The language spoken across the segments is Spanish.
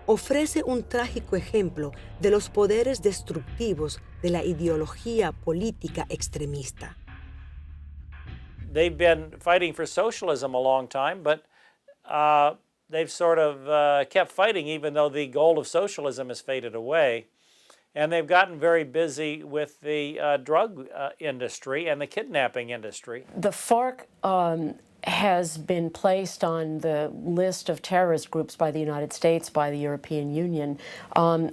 ofrece un trágico ejemplo de los poderes destructivos de la ideología política extremista. They've been fighting for socialism a long time, but they've sort of kept fighting even though the goal of socialism has faded away. And they've gotten very busy with the drug industry and the kidnapping industry. The FARC has been placed on the list of terrorist groups by the United States, by the European Union.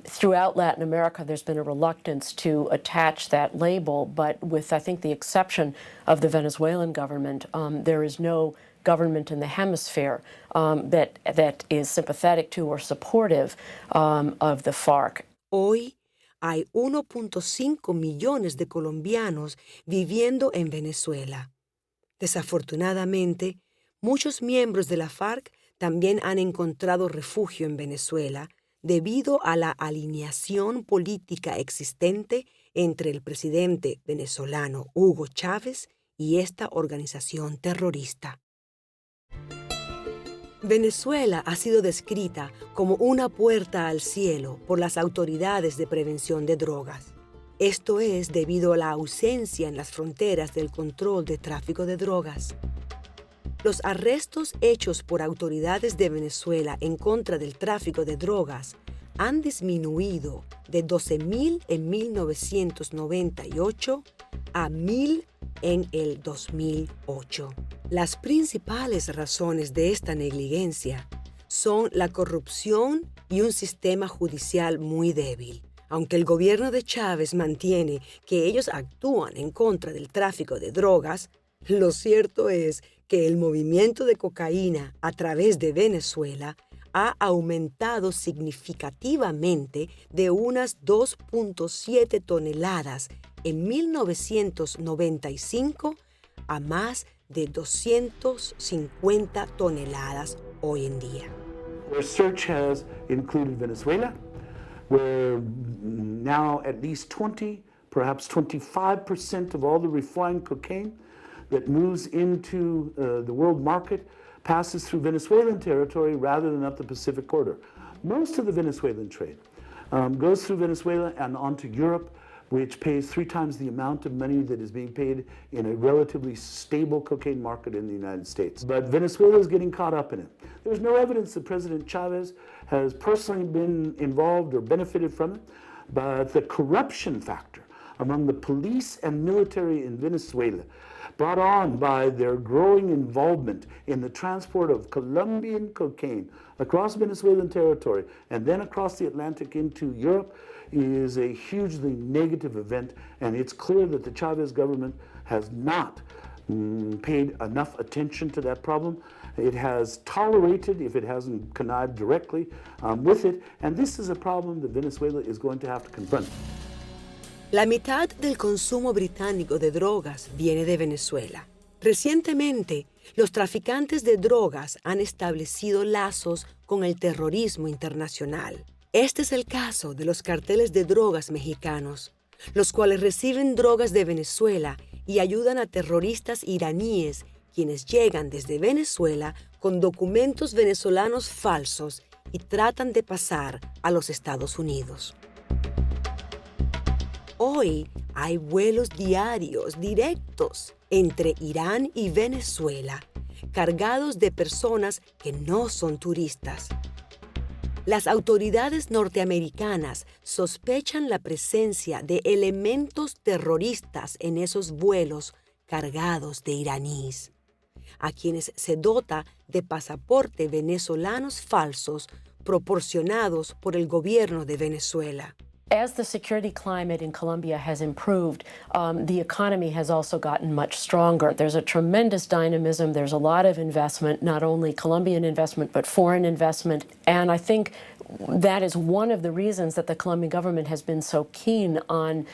Throughout Latin America, there's been a reluctance to attach that label, but with, I think, the exception of the Venezuelan government, there is no government in the hemisphere that is sympathetic to or supportive of the FARC. Hoy hay 1.5 millones de colombianos viviendo en Venezuela. Desafortunadamente, muchos miembros de la FARC también han encontrado refugio en Venezuela debido a la alineación política existente entre el presidente venezolano Hugo Chávez y esta organización terrorista. Venezuela ha sido descrita como una puerta al cielo por las autoridades de prevención de drogas. Esto es debido a la ausencia en las fronteras del control de tráfico de drogas. Los arrestos hechos por autoridades de Venezuela en contra del tráfico de drogas han disminuido de 12.000 en 1998 a 1.000 en el 2008. Las principales razones de esta negligencia son la corrupción y un sistema judicial muy débil. Aunque el gobierno de Chávez mantiene que ellos actúan en contra del tráfico de drogas, lo cierto es que el movimiento de cocaína a través de Venezuela ha aumentado significativamente de unas 2.7 toneladas en 1995 a más de 250 toneladas hoy en día. Their search has included Venezuela, where now at least 20, perhaps 25% of all the refined cocaine that moves into the world market passes through Venezuelan territory rather than up the Pacific corridor. Most of the Venezuelan trade goes through Venezuela and onto Europe, which pays 3 times the amount of money that is being paid in a relatively stable cocaine market in the United States. But Venezuela is getting caught up in it. There's no evidence that President Chavez has personally been involved or benefited from it, but the corruption factor among the police and military in Venezuela, brought on by their growing involvement in the transport of Colombian cocaine across Venezuelan territory and then across the Atlantic into Europe, is a hugely negative event, and it's clear that the Chavez government has not paid enough attention to that problem. It has tolerated, if it hasn't connived directly with it, and this is a problem that Venezuela is going to have to confront. La mitad del consumo británico de drogas viene de Venezuela. Recientemente, los traficantes de drogas han establecido lazos con el terrorismo internacional. Este es el caso de los carteles de drogas mexicanos, los cuales reciben drogas de Venezuela y ayudan a terroristas iraníes, quienes llegan desde Venezuela con documentos venezolanos falsos y tratan de pasar a los Estados Unidos. Hoy hay vuelos diarios directos entre Irán y Venezuela, cargados de personas que no son turistas. Las autoridades norteamericanas sospechan la presencia de elementos terroristas en esos vuelos cargados de iraníes, a quienes se dota de pasaporte venezolanos falsos proporcionados por el gobierno de Venezuela. As the security climate in Colombia has improved, the economy has also gotten much stronger. There's a tremendous dynamism. There's a lot of investment, not only Colombian investment, but foreign investment. And I think that is one of the reasons that the Colombian government has been so keen on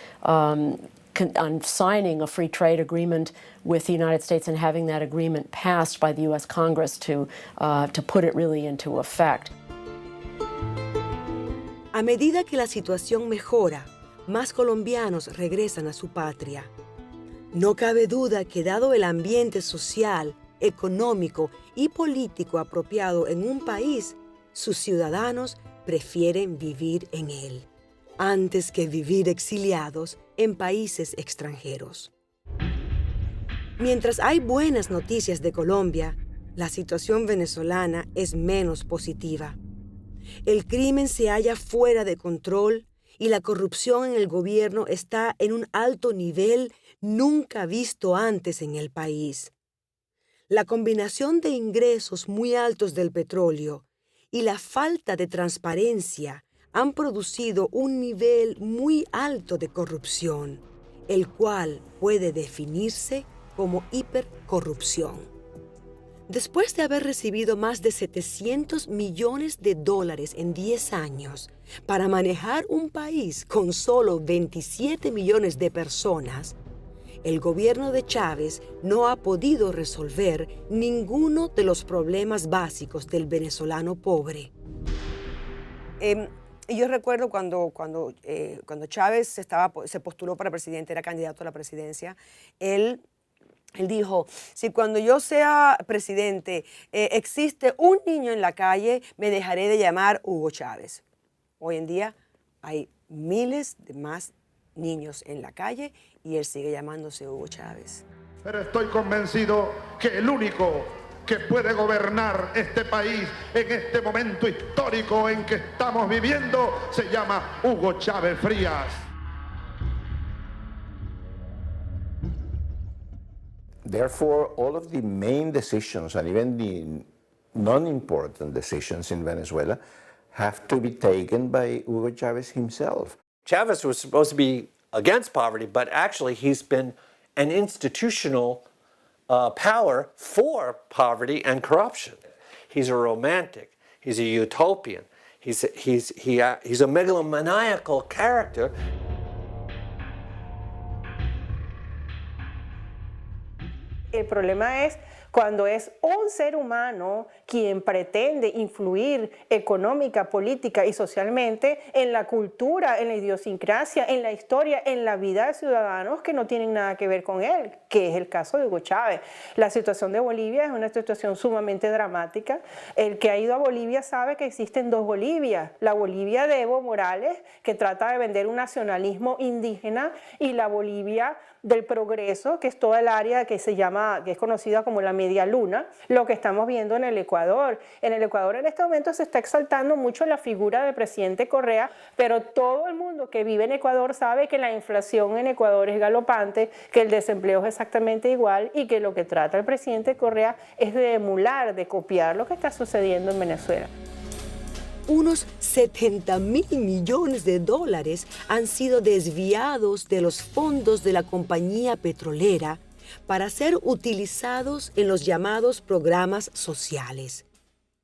signing a free trade agreement with the United States and having that agreement passed by the U.S. Congress to put it really into effect. A medida que la situación mejora, más colombianos regresan a su patria. No cabe duda que dado el ambiente social, económico y político apropiado en un país, sus ciudadanos prefieren vivir en él, antes que vivir exiliados en países extranjeros. Mientras hay buenas noticias de Colombia, la situación venezolana es menos positiva. El crimen se halla fuera de control y la corrupción en el gobierno está en un alto nivel nunca visto antes en el país. La combinación de ingresos muy altos del petróleo y la falta de transparencia han producido un nivel muy alto de corrupción, el cual puede definirse como hipercorrupción. Después de haber recibido más de $700 millones en 10 años para manejar un país con solo 27 millones de personas, el gobierno de Chávez no ha podido resolver ninguno de los problemas básicos del venezolano pobre. Yo recuerdo cuando Chávez se postuló para presidente, era candidato a la presidencia, él dijo, si cuando yo sea presidente existe un niño en la calle, me dejaré de llamar Hugo Chávez. Hoy en día hay miles de más niños en la calle y él sigue llamándose Hugo Chávez. Pero estoy convencido que el único que puede gobernar este país en este momento histórico en que estamos viviendo se llama Hugo Chávez Frías. Therefore, all of the main decisions and even the non-important decisions in Venezuela have to be taken by Hugo Chavez himself. Chavez was supposed to be against poverty, but actually he's been an institutional power for poverty and corruption. He's a romantic. He's a utopian. He's a megalomaniacal character. El problema es cuando es un ser humano quien pretende influir económica, política y socialmente en la cultura, en la idiosincrasia, en la historia, en la vida de ciudadanos que no tienen nada que ver con él, que es el caso de Hugo Chávez. La situación de Bolivia es una situación sumamente dramática. El que ha ido a Bolivia sabe que existen dos Bolivias. La Bolivia de Evo Morales, que trata de vender un nacionalismo indígena, y la Bolivia del progreso, que es toda el área que es conocida como la media luna, lo que estamos viendo en el Ecuador. En el Ecuador en este momento se está exaltando mucho la figura del presidente Correa, pero todo el mundo que vive en Ecuador sabe que la inflación en Ecuador es galopante, que el desempleo es exactamente igual y que lo que trata el presidente Correa es de emular, de copiar lo que está sucediendo en Venezuela. Unos $70.000 millones han sido desviados de los fondos de la compañía petrolera para ser utilizados en los llamados programas sociales.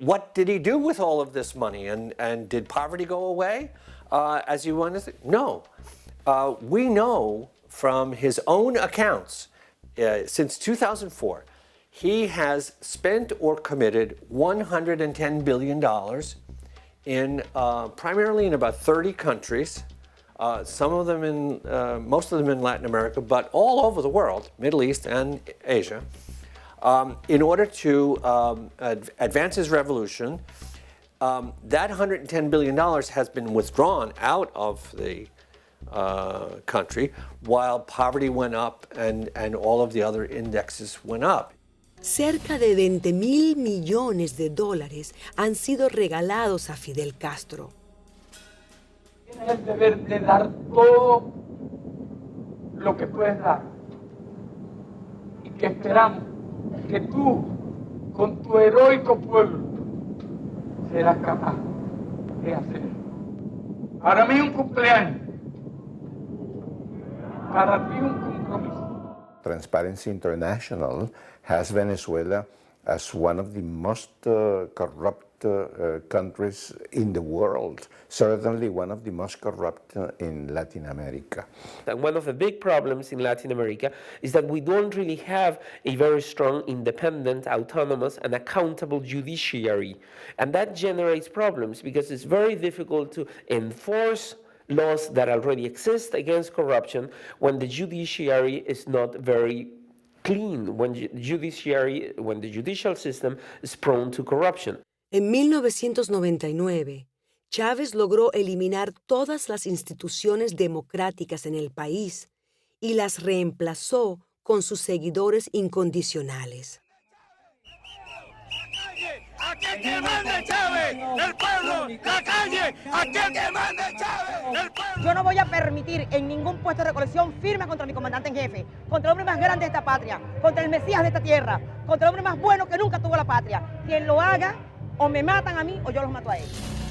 What did he do with all of this money? And did poverty go away, as you want to say? No. We know from his own accounts, since 2004, he has spent or committed $110 billion primarily in about 30 countries, some of them most of them in Latin America, but all over the world, Middle East and Asia, in order to advance his revolution. That $110 billion has been withdrawn out of the country while poverty went up and all of the other indexes went up. Cerca de $20.000 millones han sido regalados a Fidel Castro. Tienes el deber de dar todo lo que puedes dar. Y que esperamos que tú, con tu heroico pueblo, serás capaz de hacerlo. Para mí un cumpleaños. Para ti un compromiso. Transparency International has Venezuela as one of the most corrupt countries in the world, certainly one of the most corrupt in Latin America. And one of the big problems in Latin America is that we don't really have a very strong, independent, autonomous, and accountable judiciary. And that generates problems because it's very difficult to enforce laws that already exist against corruption when the judiciary is not very clean, when the judicial system is prone to corruption. En 1999, Chávez logró eliminar todas las instituciones democráticas en el país y las reemplazó con sus seguidores incondicionales. ¡Aquí que mande Chávez! ¡El pueblo! ¡La calle! ¡Aquí que mande Chávez! ¡El pueblo! Yo no voy a permitir en ningún puesto de recolección firme contra mi comandante en jefe, contra el hombre más grande de esta patria, contra el Mesías de esta tierra, contra el hombre más bueno que nunca tuvo la patria. Quien lo haga, o me matan a mí o yo los mato a ellos.